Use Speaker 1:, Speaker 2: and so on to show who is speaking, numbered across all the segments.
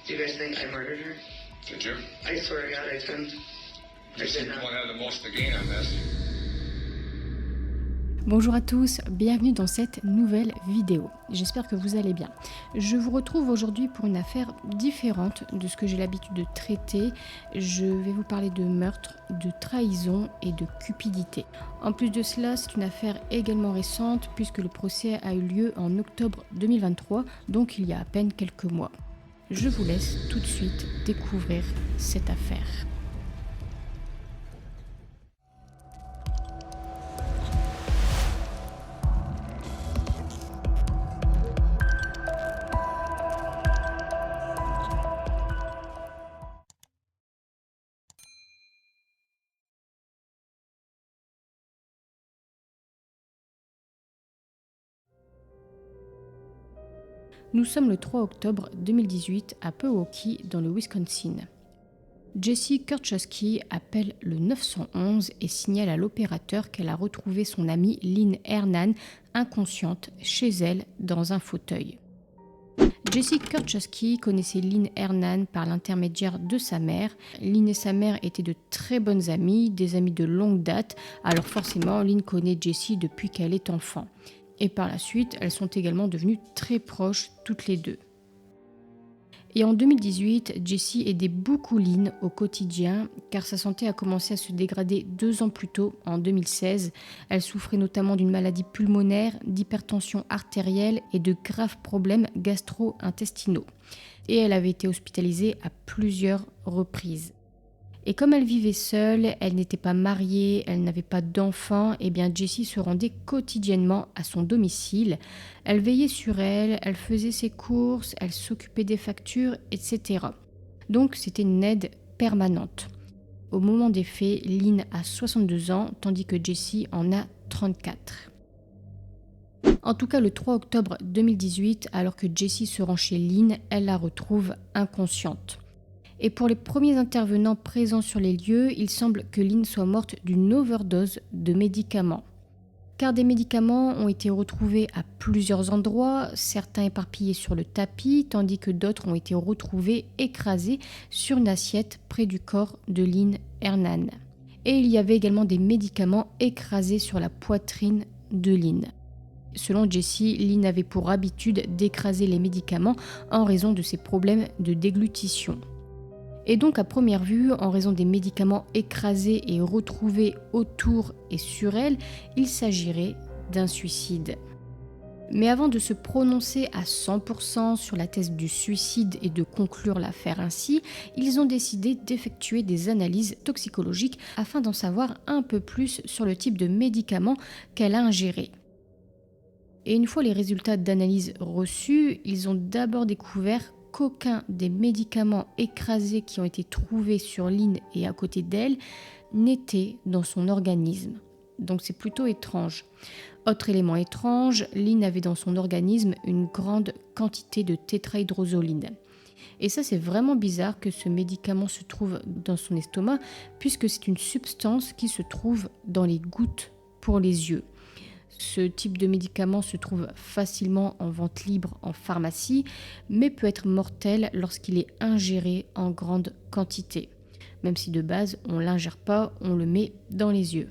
Speaker 1: Do you guys think I murdered her?
Speaker 2: Did you?
Speaker 1: I swear to God, I didn't.
Speaker 2: You seem to have the most to gain on this.
Speaker 3: Bonjour à tous, bienvenue dans cette nouvelle vidéo. J'espère que vous allez bien. Je vous retrouve aujourd'hui pour une affaire différente de ce que j'ai l'habitude de traiter. Je vais vous parler de meurtre, de trahison et de cupidité. En plus de cela, c'est une affaire également récente puisque le procès a eu lieu en octobre 2023, donc il y a à peine quelques mois. Je vous laisse tout de suite découvrir cette affaire. Nous sommes le 3 octobre 2018 à Pewaukee, dans le Wisconsin. Jessie Kurczewski appelle le 911 et signale à l'opérateur qu'elle a retrouvé son amie Lynn Hernan inconsciente chez elle dans un fauteuil. Jessie Kurczewski connaissait Lynn Hernan par l'intermédiaire de sa mère. Lynn et sa mère étaient de très bonnes amies, des amies de longue date, alors forcément Lynn connaît Jessie depuis qu'elle est enfant. Et par la suite, elles sont également devenues très proches toutes les deux. Et en 2018, Jessie aidait beaucoup Lynn au quotidien car sa santé a commencé à se dégrader 2 ans plus tôt, en 2016. Elle souffrait notamment d'une maladie pulmonaire, d'hypertension artérielle et de graves problèmes gastro-intestinaux. Et elle avait été hospitalisée à plusieurs reprises. Et comme elle vivait seule, elle n'était pas mariée, elle n'avait pas d'enfants, et bien Jessie se rendait quotidiennement à son domicile. Elle veillait sur elle, elle faisait ses courses, elle s'occupait des factures, etc. Donc c'était une aide permanente. Au moment des faits, Lynn a 62 ans, tandis que Jessie en a 34. En tout cas, le 3 octobre 2018, alors que Jessie se rend chez Lynn, elle la retrouve inconsciente. Et pour les premiers intervenants présents sur les lieux, il semble que Lynn soit morte d'une overdose de médicaments. Car des médicaments ont été retrouvés à plusieurs endroits, certains éparpillés sur le tapis, tandis que d'autres ont été retrouvés écrasés sur une assiette près du corps de Lynn Hernan. Et il y avait également des médicaments écrasés sur la poitrine de Lynn. Selon Jessie, Lynn avait pour habitude d'écraser les médicaments en raison de ses problèmes de déglutition. Et donc à première vue, en raison des médicaments écrasés et retrouvés autour et sur elle, il s'agirait d'un suicide. Mais avant de se prononcer à 100% sur la thèse du suicide et de conclure l'affaire ainsi, ils ont décidé d'effectuer des analyses toxicologiques afin d'en savoir un peu plus sur le type de médicaments qu'elle a ingéré. Et une fois les résultats d'analyse reçus, ils ont d'abord découvert qu'aucun des médicaments écrasés qui ont été trouvés sur Lynn et à côté d'elle n'était dans son organisme. Donc c'est plutôt étrange. Autre élément étrange, Lynn avait dans son organisme une grande quantité de tétrahydrozoline. Et ça, c'est vraiment bizarre que ce médicament se trouve dans son estomac, puisque c'est une substance qui se trouve dans les gouttes pour les yeux. Ce type de médicament se trouve facilement en vente libre en pharmacie, mais peut être mortel lorsqu'il est ingéré en grande quantité. Même si de base, on ne l'ingère pas, on le met dans les yeux.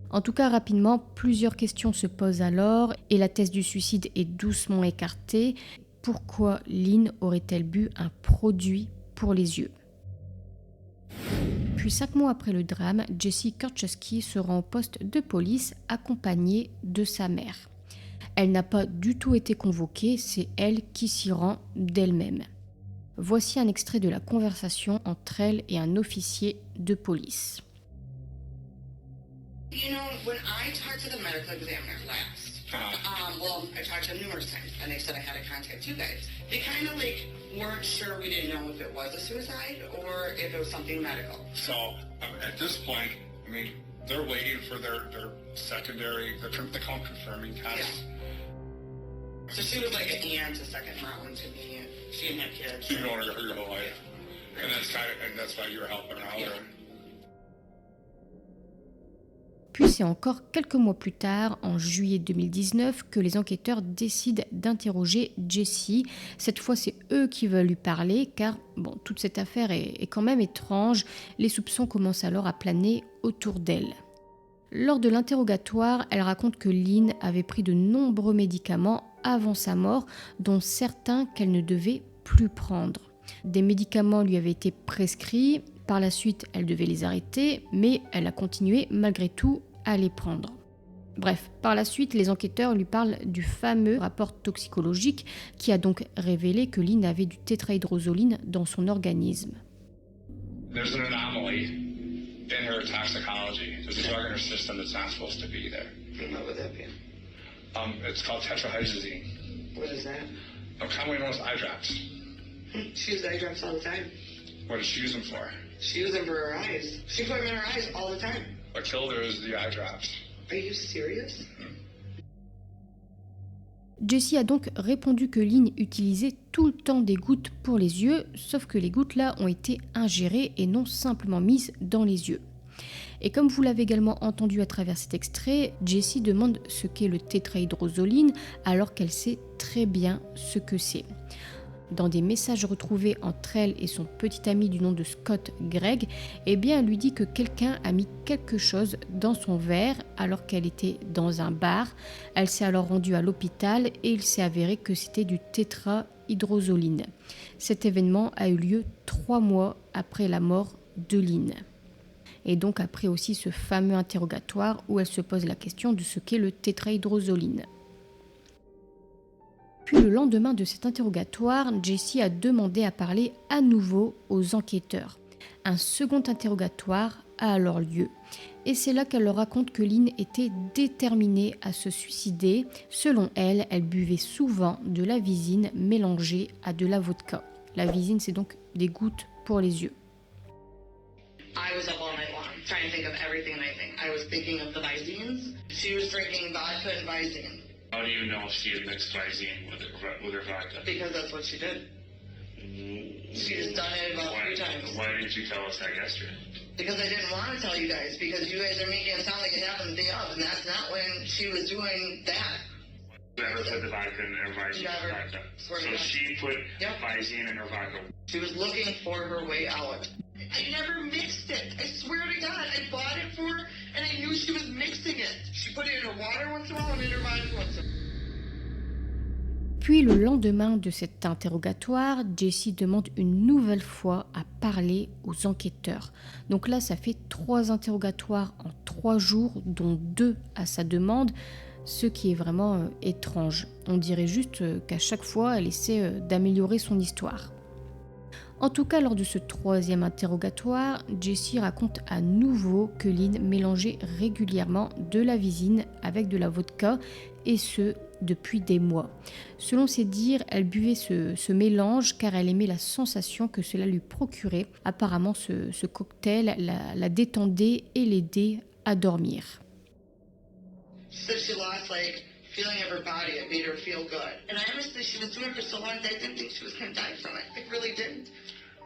Speaker 3: En tout cas, rapidement, plusieurs questions se posent alors, et la thèse du suicide est doucement écartée. Pourquoi Lynn aurait-elle bu un produit pour les yeux ? Puis 5 mois après le drame, Jessie Kurczewski se rend au poste de police accompagnée de sa mère. Elle n'a pas du tout été convoquée, c'est elle qui s'y rend d'elle-même. Voici un extrait de la conversation entre elle et un officier de police.
Speaker 1: You know, when I talked to the medical examiner last, I talked to them numerous times, and they said I had to contact you guys. They kind of weren't sure, we didn't know if it was a suicide or if it was something medical.
Speaker 2: So at this point, I mean, they're waiting for their secondary, they call confirming tests.
Speaker 1: Yeah. So she was like an aunt, a second mom to me. She didn't have kids.
Speaker 2: You've known her your whole life, and that's why you were helping her out.
Speaker 1: Yeah.
Speaker 3: Puis c'est encore quelques mois plus tard, en juillet 2019, que les enquêteurs décident d'interroger Jessie. Cette fois, c'est eux qui veulent lui parler, car toute cette affaire est quand même étrange. Les soupçons commencent alors à planer autour d'elle. Lors de l'interrogatoire, elle raconte que Lynn avait pris de nombreux médicaments avant sa mort, dont certains qu'elle ne devait plus prendre. Des médicaments lui avaient été prescrits. Par la suite, elle devait les arrêter, mais elle a continué malgré tout à les prendre. Bref, par la suite, les enquêteurs lui parlent du fameux rapport toxicologique qui a donc révélé que Lynn avait du tétrahydrozoline dans son organisme.
Speaker 2: There's an anomaly in her toxicology. There's a drug in her system that's not supposed to be there.
Speaker 1: And what would that be?
Speaker 2: It's called tetrahydrazine.
Speaker 1: What is that?
Speaker 2: Commonly known as eye drops.
Speaker 1: She uses eye drops all the time.
Speaker 2: What does she use them for?
Speaker 1: She uses them for her eyes. She put them in her eyes all the time.
Speaker 2: What killed her is the eye drops.
Speaker 1: Are you serious?
Speaker 3: Jessie a donc répondu que Lynn utilisait tout le temps des gouttes pour les yeux, sauf que les gouttes là ont été ingérées et non simplement mises dans les yeux. Et comme vous l'avez également entendu à travers cet extrait, Jessie demande ce qu'est le tétrahydrozoline alors qu'elle sait très bien ce que c'est. Dans des messages retrouvés entre elle et son petit ami du nom de Scott Gregg, elle lui dit que quelqu'un a mis quelque chose dans son verre alors qu'elle était dans un bar. Elle s'est alors rendue à l'hôpital et il s'est avéré que c'était du tétrahydrozoline. Cet événement a eu lieu 3 mois après la mort de Lynn. Et donc après aussi ce fameux interrogatoire où elle se pose la question de ce qu'est le tétrahydrozoline. Puis le lendemain de cet interrogatoire, Jessie a demandé à parler à nouveau aux enquêteurs. Un second interrogatoire a alors lieu. Et c'est là qu'elle leur raconte que Lynn était déterminée à se suicider. Selon elle, elle buvait souvent de la visine mélangée à de la vodka. La visine, c'est donc des gouttes pour les yeux.
Speaker 1: I was up all night long trying to think of everything and anything. I was thinking of the Visines. She was drinking vodka and Visine.
Speaker 2: How do you know if she had mixed Visine with her vodka?
Speaker 1: Because that's what she did. She's done it about 3 times.
Speaker 2: Why didn't you tell us that yesterday?
Speaker 1: Because I didn't want to tell you guys, because you guys are making it sound like it happened the day of, and that's not when she was doing that.
Speaker 2: Never put the vodka in her Visine.
Speaker 1: Never.
Speaker 2: Vodka.
Speaker 1: Swear to
Speaker 2: So
Speaker 1: God.
Speaker 2: she put
Speaker 1: Yep.
Speaker 2: Visine in her vodka.
Speaker 1: She was looking for her way out. I never mixed it. I swear to God, I bought it for her, and I knew she was mixing it. She put it in her water once in a while and in her vodka once in a while.
Speaker 3: Puis le lendemain de cet interrogatoire, Jessie demande une nouvelle fois à parler aux enquêteurs. Donc là, ça fait 3 interrogatoires en 3 jours, dont 2 à sa demande, ce qui est vraiment étrange. On dirait juste qu'à chaque fois, elle essaie d'améliorer son histoire. En tout cas, lors de ce 3e interrogatoire, Jessie raconte à nouveau que Lynn mélangeait régulièrement de la visine avec de la vodka, et ce, depuis des mois. Selon ses dires, elle buvait ce mélange car elle aimait la sensation que cela lui procurait. Apparemment, ce cocktail la détendait et l'aidait à dormir.
Speaker 1: She said she lost, feeling of her body. It made her feel good. And I honestly, she was doing it for so long that I didn't think she was going to die from it. I really didn't.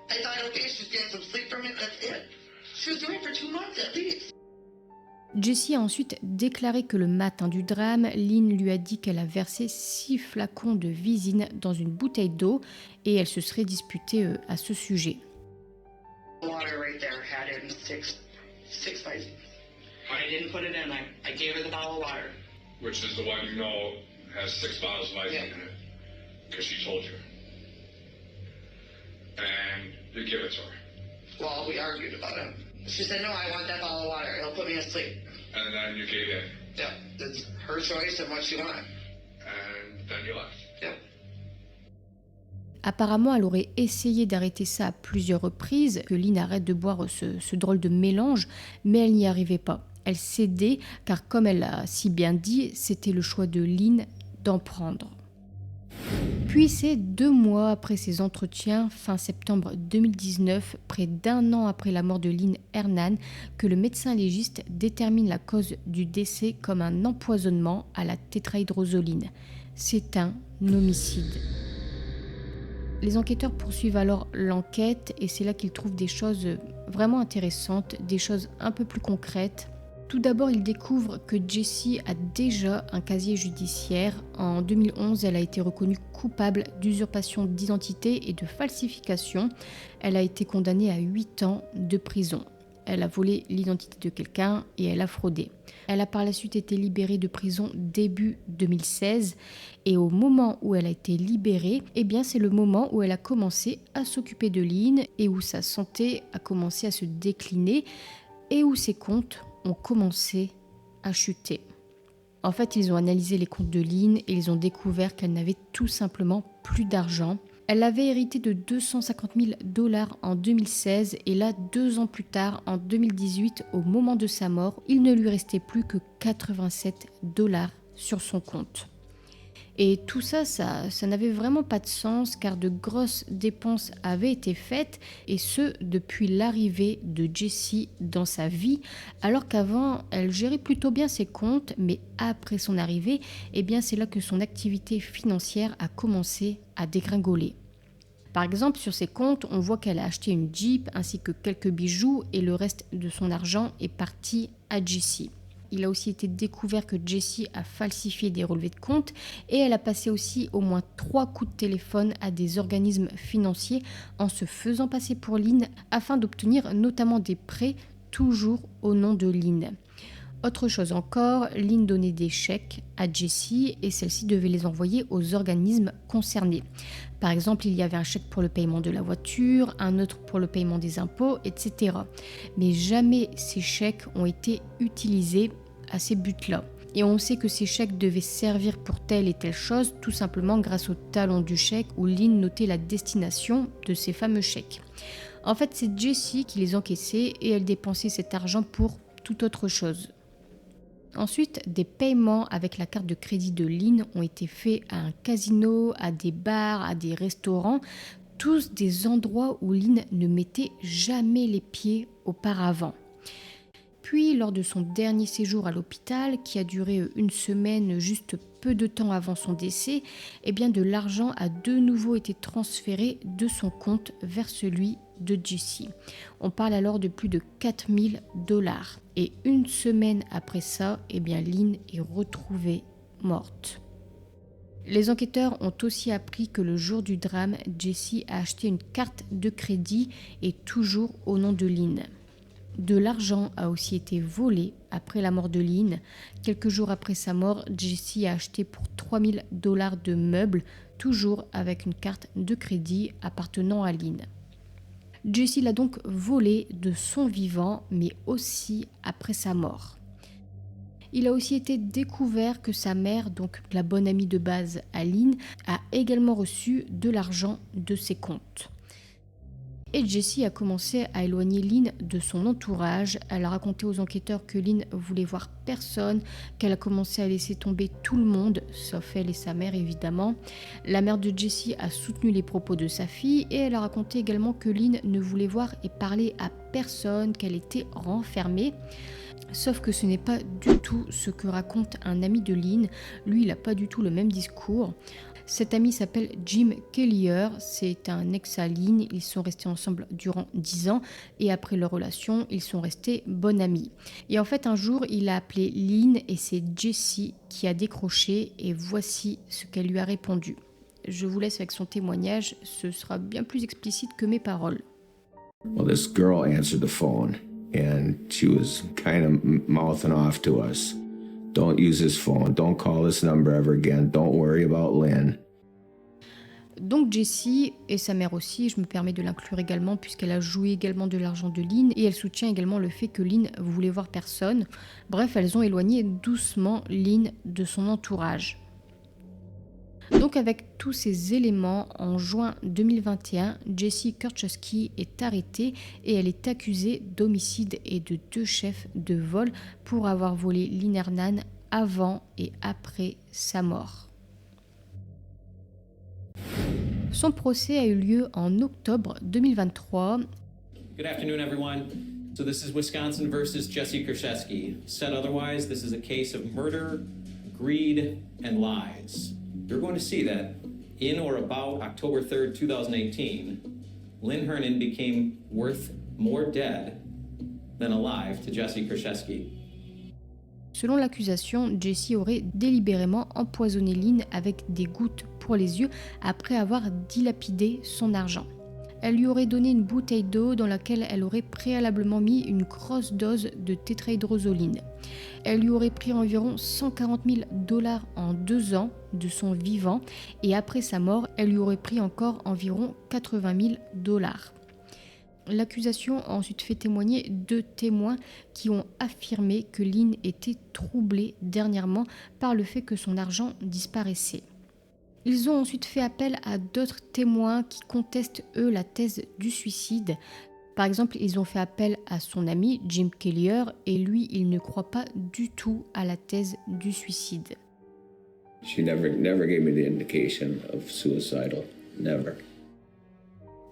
Speaker 1: I thought, okay, she's getting some sleep from it, that's it. She was doing it for 2 months at least.
Speaker 3: Jessie a ensuite déclaré que le matin du drame, Lynn lui a dit qu'elle a versé 6 flacons de visine dans une bouteille d'eau et elle se serait disputée à ce sujet.
Speaker 1: The water right there had in six Visines. I didn't put it in. I gave her the bottle of water.
Speaker 2: Which is the one you know has 6 bottles of Visine in it. Because she told you. And you give it to her.
Speaker 1: Well, we argued about it. She said, no, I want that bottle of water. It'll put me to sleep.
Speaker 2: And then you gave in.
Speaker 1: Yeah, it's her choice and what she wanted.
Speaker 2: And then you left.
Speaker 1: Yep.
Speaker 3: Apparemment, elle aurait essayé d'arrêter ça à plusieurs reprises, que Lynn arrête de boire ce drôle de mélange, mais elle n'y arrivait pas. Elle cédait, car comme elle l'a si bien dit, c'était le choix de Lynn d'en prendre. Puis c'est 2 mois après ces entretiens, fin septembre 2019, près d'1 an après la mort de Lynn Hernan, que le médecin légiste détermine la cause du décès comme un empoisonnement à la tétrahydrozoline. C'est un homicide. Les enquêteurs poursuivent alors l'enquête et c'est là qu'ils trouvent des choses vraiment intéressantes, des choses un peu plus concrètes. Tout d'abord, il découvre que Jessie a déjà un casier judiciaire. En 2011, elle a été reconnue coupable d'usurpation d'identité et de falsification. Elle a été condamnée à 8 ans de prison. Elle a volé l'identité de quelqu'un et elle a fraudé. Elle a par la suite été libérée de prison début 2016 et au moment où elle a été libérée, c'est le moment où elle a commencé à s'occuper de Lynn et où sa santé a commencé à se décliner et où ses comptes ont commencé à chuter. En fait, ils ont analysé les comptes de Lynn et ils ont découvert qu'elle n'avait tout simplement plus d'argent. Elle avait hérité de $250,000 en 2016 et là, 2 ans plus tard, en 2018, au moment de sa mort, il ne lui restait plus que $87 sur son compte. Et tout ça n'avait vraiment pas de sens car de grosses dépenses avaient été faites et ce depuis l'arrivée de Jessie dans sa vie alors qu'avant elle gérait plutôt bien ses comptes mais après son arrivée c'est là que son activité financière a commencé à dégringoler. Par exemple, sur ses comptes, on voit qu'elle a acheté une Jeep ainsi que quelques bijoux et le reste de son argent est parti à Jessie. Il a aussi été découvert que Jessie a falsifié des relevés de compte et elle a passé aussi au moins 3 coups de téléphone à des organismes financiers en se faisant passer pour Lynn afin d'obtenir notamment des prêts toujours au nom de Lynn. Autre chose encore, Lynn donnait des chèques à Jessie et celle-ci devait les envoyer aux organismes concernés. Par exemple, il y avait un chèque pour le paiement de la voiture, un autre pour le paiement des impôts, etc. Mais jamais ces chèques ont été utilisés à ces buts-là. Et on sait que ces chèques devaient servir pour telle et telle chose, tout simplement grâce au talon du chèque où Lynn notait la destination de ces fameux chèques. En fait, c'est Jessie qui les encaissait et elle dépensait cet argent pour toute autre chose. Ensuite, des paiements avec la carte de crédit de Lynn ont été faits à un casino, à des bars, à des restaurants, tous des endroits où Lynn ne mettait jamais les pieds auparavant. Puis, lors de son dernier séjour à l'hôpital, qui a duré 1 semaine, juste peu de temps avant son décès, de l'argent a de nouveau été transféré de son compte vers celui de Jessie. On parle alors de plus de $4,000. Et 1 semaine après ça, Lynn est retrouvée morte. Les enquêteurs ont aussi appris que le jour du drame, Jessie a acheté une carte de crédit et toujours au nom de Lynn. De l'argent a aussi été volé après la mort de Lynn. Quelques jours après sa mort, Jessie a acheté pour $3,000 de meubles, toujours avec une carte de crédit appartenant à Lynn. Jessie l'a donc volé de son vivant, mais aussi après sa mort. Il a aussi été découvert que sa mère, donc la bonne amie de base à Lynn, a également reçu de l'argent de ses comptes. Et Jessie a commencé à éloigner Lynn de son entourage. Elle a raconté aux enquêteurs que Lynn voulait voir personne, qu'elle a commencé à laisser tomber tout le monde, sauf elle et sa mère évidemment. La mère de Jessie a soutenu les propos de sa fille et elle a raconté également que Lynn ne voulait voir et parler à personne, qu'elle était renfermée. Sauf que ce n'est pas du tout ce que raconte un ami de Lynn. Lui, il n'a pas du tout le même discours. Cet ami s'appelle Jim Kellier, c'est un ex à Lynn, ils sont restés ensemble durant 10 ans et après leur relation, ils sont restés bons amis. Et en fait, un jour, il a appelé Lynn et c'est Jessie qui a décroché et voici ce qu'elle lui a répondu. Je vous laisse avec son témoignage, ce sera bien plus explicite que mes paroles.
Speaker 4: Well, this girl answered the phone and she was kind of mouthing off to us. Don't use his phone. Don't call this number ever again. Don't worry about Lynn.
Speaker 3: Donc Jessie et sa mère aussi, je me permets de l'inclure également puisqu'elle a joué également de l'argent de Lynn et elle soutient également le fait que Lynn voulait voir personne. Bref, elles ont éloigné doucement Lynn de son entourage. Donc avec tous ces éléments, en juin 2021, Jessie Kurczewski est arrêtée et elle est accusée d'homicide et de 2 chefs de vol pour avoir volé Lynn Hernan avant et après sa mort. Son procès a eu lieu en octobre 2023.
Speaker 5: Good afternoon, everyone. So this is Wisconsin versus Jessie Kurczewski. Said otherwise, this is a case of murder, greed, and lies. You're going to see that in or about October 3rd, 2018, Lynn Hernan became worth more dead than alive to Jessie Kurczewski.
Speaker 3: Selon l'accusation, Jessie aurait délibérément empoisonné Lynn avec des gouttes pour les yeux après avoir dilapidé son argent. Elle lui aurait donné une bouteille d'eau dans laquelle elle aurait préalablement mis une grosse dose de tétrahydrozoline. Elle lui aurait pris environ 140 000 $ en 2 ans de son vivant et après sa mort, elle lui aurait pris encore environ 80 000 $. L'accusation a ensuite fait témoigner 2 témoins qui ont affirmé que Lynn était troublée dernièrement par le fait que son argent disparaissait. Ils ont ensuite fait appel à d'autres témoins qui contestent, eux, la thèse du suicide. Par exemple, ils ont fait appel à son ami Jim Kellier et lui, il ne croit pas du tout à la thèse du suicide.
Speaker 4: She never gave me the indication of suicidal. Never.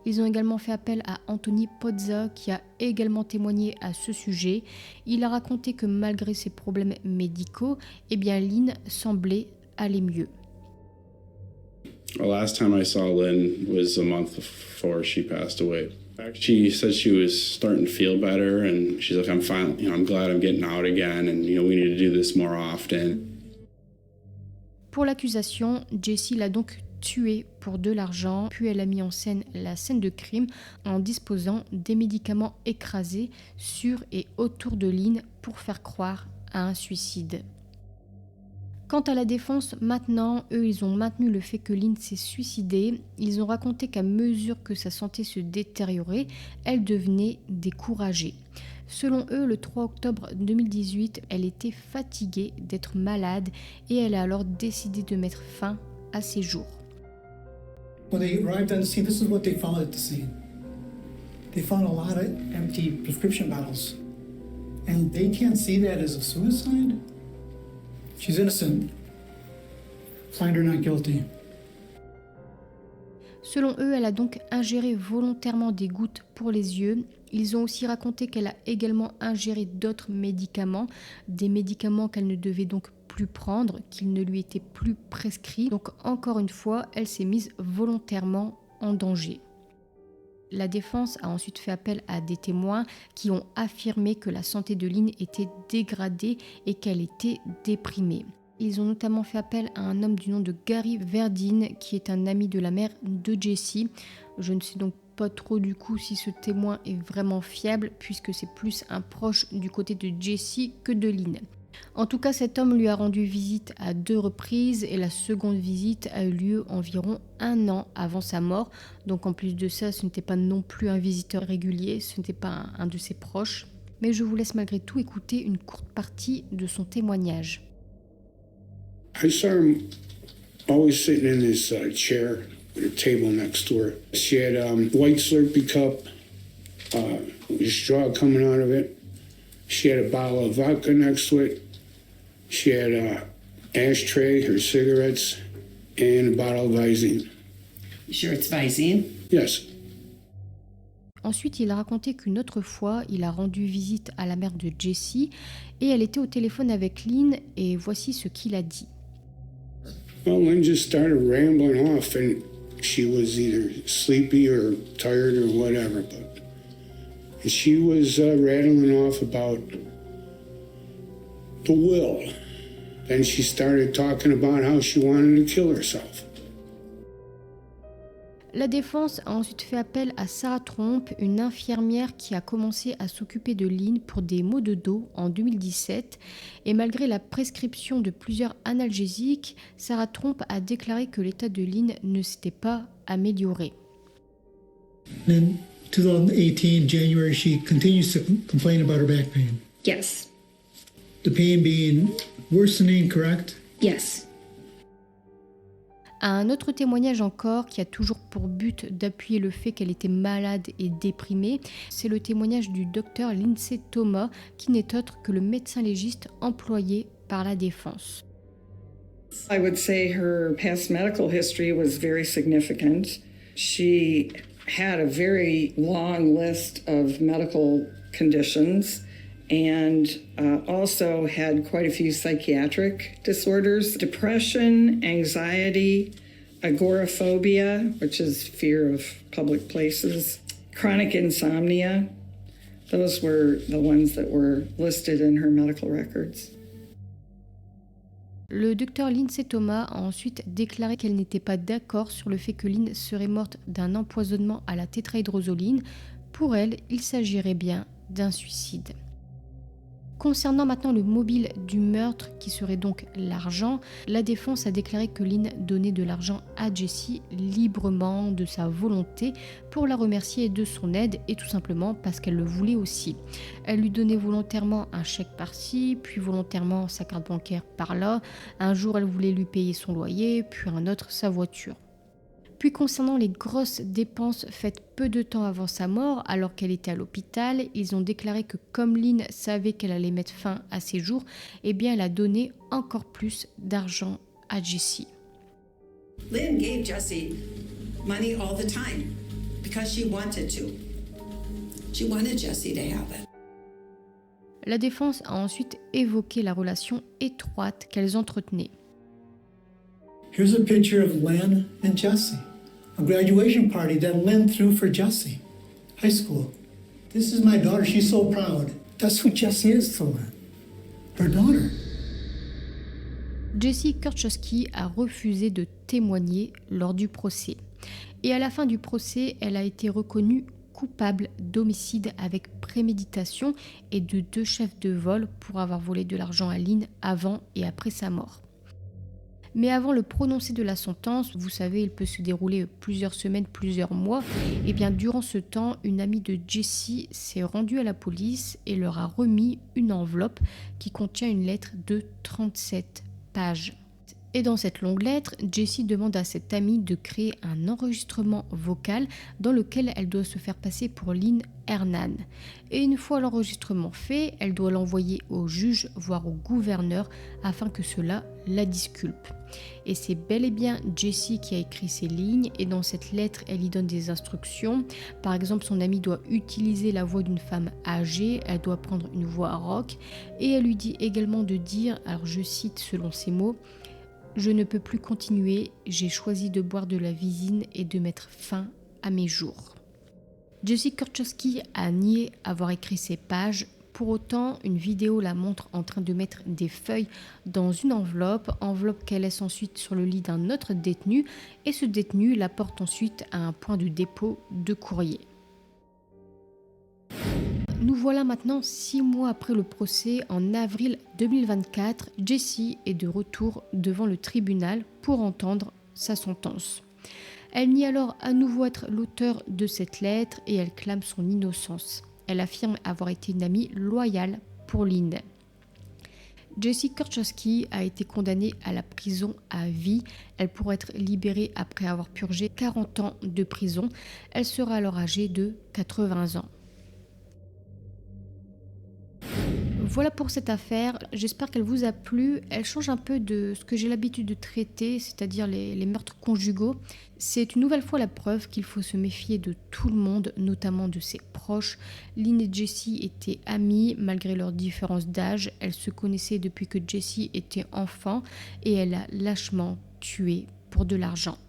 Speaker 3: Ils ont également fait appel à Anthony Pozza qui a également témoigné à ce sujet. Il a raconté que malgré ses problèmes médicaux, Lynn semblait aller mieux.
Speaker 6: The last time I saw Lynn was a month before she passed away. She said she was starting to feel better, and she's like, "I'm fine. I'm glad I'm getting out again, and we need to do this more often."
Speaker 3: Pour l'accusation, Jessie l'a donc tué pour de l'argent, puis elle a mis en scène la scène de crime en disposant des médicaments écrasés sur et autour de Lynn pour faire croire à un suicide. Quant à la défense, maintenant, eux, ils ont maintenu le fait que Lynn s'est suicidée. Ils ont raconté qu'à mesure que sa santé se détériorait, elle devenait découragée. Selon eux, le 3 octobre 2018, elle était fatiguée d'être malade et elle a alors décidé de mettre fin à ses jours.
Speaker 7: When they arrived on the scene, this is what they found at the scene. They found a lot of empty prescription bottles. And they can't see that as a suicide? She's innocent. Find her not guilty.
Speaker 3: Selon eux, elle a donc ingéré volontairement des gouttes pour les yeux. Ils ont aussi raconté qu'elle a également ingéré d'autres médicaments, des médicaments qu'elle ne devait donc plus prendre, qu'ils ne lui étaient plus prescrits. Donc encore une fois, elle s'est mise volontairement en danger. La défense a ensuite fait appel à des témoins qui ont affirmé que la santé de Lynn était dégradée et qu'elle était déprimée. Ils ont notamment fait appel à un homme du nom de Gary Verdine, qui est un ami de la mère de Jessie. Je ne sais donc pas trop du coup si ce témoin est vraiment fiable, puisque c'est plus un proche du côté de Jessie que de Lynn. En tout cas, cet homme lui a rendu visite à 2 reprises et la seconde visite a eu lieu environ 1 an avant sa mort. Donc en plus de ça, ce n'était pas non plus un visiteur régulier, ce n'était pas un de ses proches. Mais je vous laisse malgré tout écouter une courte partie de son témoignage.
Speaker 8: I saw him always sitting in this chair with a table next to her. She had a white Slurpee cup, with a straw coming out of it. She had a bottle of vodka next to it. She had an ashtray, her cigarettes, and a bottle of Visine.
Speaker 9: You sure it's Visine?
Speaker 8: Yes.
Speaker 3: Ensuite, il a raconté qu'une autre fois, il a rendu visite à la mère de Jessie et elle était au téléphone avec Lynn et voici ce qu'il a dit.
Speaker 8: Well, Lynn just started rambling off and she was either sleepy or tired or whatever, but she was rattling off about the will. Then she started talking about how she wanted to kill herself.
Speaker 3: La défense a ensuite fait appel à Sarah Tromp, une infirmière qui a commencé à s'occuper de Lynn pour des maux de dos en 2017. Et malgré la prescription de plusieurs analgésiques, Sarah Tromp a déclaré que l'état de Lynn ne s'était pas amélioré.
Speaker 7: In 2018, January, she continues to complain about her back pain.
Speaker 9: Yes.
Speaker 7: The pain being worsening, correct?
Speaker 9: Yes.
Speaker 3: Un autre témoignage encore qui a toujours pour but d'appuyer le fait qu'elle était malade et déprimée, c'est le témoignage du docteur Lindsay Thomas, qui n'est autre que le médecin légiste employé par la défense.
Speaker 10: I would say her past medical history was very significant. She had a very long list of medical conditions and also had quite a few psychiatric disorders, depression, anxiety, agoraphobia, which is fear of public places, chronic insomnia. Those were the ones that were listed in her medical records.
Speaker 3: Le docteur Lindsay Thomas a ensuite déclaré qu'elle n'était pas d'accord sur le fait que Lynn serait morte d'un empoisonnement à la tétrahydrozoline. Pour elle, il s'agirait bien d'un suicide. Concernant maintenant le mobile du meurtre, qui serait donc l'argent, la défense a déclaré que Lynn donnait de l'argent à Jessie librement de sa volonté pour la remercier de son aide et tout simplement parce qu'elle le voulait aussi. Elle lui donnait volontairement un chèque par-ci, puis volontairement sa carte bancaire par-là. Un jour, elle voulait lui payer son loyer, puis un autre sa voiture. Puis concernant les grosses dépenses faites peu de temps avant sa mort, alors qu'elle était à l'hôpital, ils ont déclaré que comme Lynn savait qu'elle allait mettre fin à ses jours, eh bien elle a donné encore plus d'argent à Jessie.
Speaker 9: Lynn gave Jessie money all the time because she wanted to. She wanted Jessie to have it.
Speaker 3: La défense a ensuite évoqué la relation étroite qu'elles entretenaient.
Speaker 7: Here's a picture of Lynn and Jessie. A graduation party that Lynn threw for Jessie. High school. This is my daughter. She's so proud. That's who Jessie is to Lynn. Her daughter.
Speaker 3: Jessie Kurczewski a refusé de témoigner lors du procès. Et à la fin du procès, elle a été reconnue coupable d'homicide avec préméditation et de 2 chefs de vol pour avoir volé de l'argent à Lynn avant et après sa mort. Mais avant le prononcé de la sentence, vous savez, il peut se dérouler plusieurs semaines, plusieurs mois. Et bien durant ce temps, une amie de Jessie s'est rendue à la police et leur a remis une enveloppe qui contient une lettre de 37 pages. Et dans cette longue lettre, Jessie demande à cette amie de créer un enregistrement vocal dans lequel elle doit se faire passer pour Lynn Hernan. Et une fois l'enregistrement fait, elle doit l'envoyer au juge, voire au gouverneur, afin que cela la disculpe. Et c'est bel et bien Jessie qui a écrit ces lignes, et dans cette lettre, elle y donne des instructions. Par exemple, son amie doit utiliser la voix d'une femme âgée, elle doit prendre une voix rock, et elle lui dit également de dire, alors je cite selon ses mots, « Je ne peux plus continuer, j'ai choisi de boire de la visine et de mettre fin à mes jours. » Jessie Kurczewski a nié avoir écrit ces pages. Pour autant, une vidéo la montre en train de mettre des feuilles dans une enveloppe qu'elle laisse ensuite sur le lit d'un autre détenu, et ce détenu la porte ensuite à un point de dépôt de courrier. Nous voilà maintenant 6 mois après le procès. En avril 2024, Jessie est de retour devant le tribunal pour entendre sa sentence. Elle nie alors à nouveau être l'auteur de cette lettre et elle clame son innocence. Elle affirme avoir été une amie loyale pour Lynn. Jessie Kurczewski a été condamnée à la prison à vie. Elle pourra être libérée après avoir purgé 40 ans de prison. Elle sera alors âgée de 80 ans. Voilà pour cette affaire, j'espère qu'elle vous a plu. Elle change un peu de ce que j'ai l'habitude de traiter, c'est-à-dire les meurtres conjugaux. C'est une nouvelle fois la preuve qu'il faut se méfier de tout le monde, notamment de ses proches. Lynn et Jessie étaient amies malgré leurs différences d'âge. Elles se connaissaient depuis que Jessie était enfant et elle a lâchement tué pour de l'argent.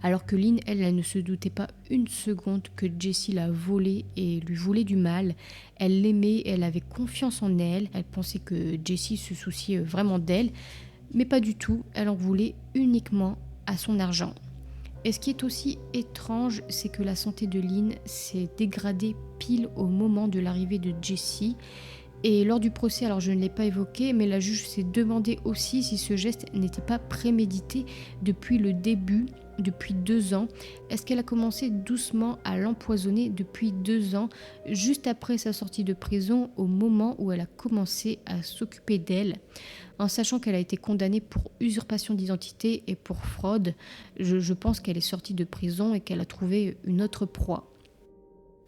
Speaker 3: Alors que Lynn, elle ne se doutait pas une seconde que Jessie la volait et lui voulait du mal. Elle l'aimait, elle avait confiance en elle, elle pensait que Jessie se souciait vraiment d'elle, mais pas du tout, elle en voulait uniquement à son argent. Et ce qui est aussi étrange, c'est que la santé de Lynn s'est dégradée pile au moment de l'arrivée de Jessie. Et lors du procès, alors je ne l'ai pas évoqué, mais la juge s'est demandé aussi si ce geste n'était pas prémédité depuis le début, depuis 2 ans. Est-ce qu'elle a commencé doucement à l'empoisonner depuis 2 ans, juste après sa sortie de prison, au moment où elle a commencé à s'occuper d'elle, en sachant qu'elle a été condamnée pour usurpation d'identité et pour fraude. Je pense qu'elle est sortie de prison et qu'elle a trouvé une autre proie.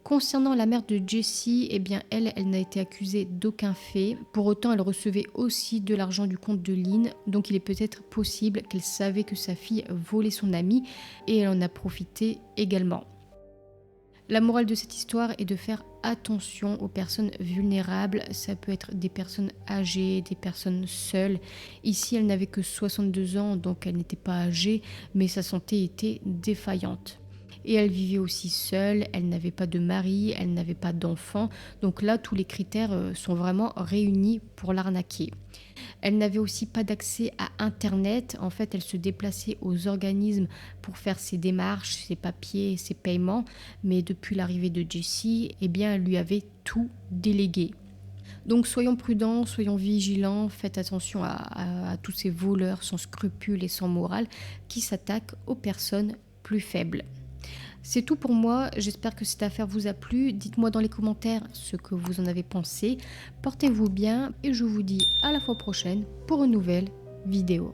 Speaker 3: Concernant la mère de Jessie, eh bien elle n'a été accusée d'aucun fait. Pour autant, elle recevait aussi de l'argent du compte de Lynn, donc il est peut-être possible qu'elle savait que sa fille volait son amie et elle en a profité également. La morale de cette histoire est de faire attention aux personnes vulnérables. Ça peut être des personnes âgées, des personnes seules. Ici, elle n'avait que 62 ans, donc elle n'était pas âgée, mais sa santé était défaillante. et elle vivait aussi seule, elle n'avait pas de mari, elle n'avait pas d'enfant. Donc là, tous les critères sont vraiment réunis pour l'arnaquer. Elle n'avait aussi pas d'accès à Internet. En fait, elle se déplaçait aux organismes pour faire ses démarches, ses papiers, ses paiements. Mais depuis l'arrivée de Jessie, eh bien, elle lui avait tout délégué. Donc soyons prudents, soyons vigilants, faites attention à tous ces voleurs sans scrupules et sans morale qui s'attaquent aux personnes plus faibles. C'est tout pour moi, j'espère que cette affaire vous a plu. Dites-moi dans les commentaires ce que vous en avez pensé. Portez-vous bien et je vous dis à la fois prochaine pour une nouvelle vidéo.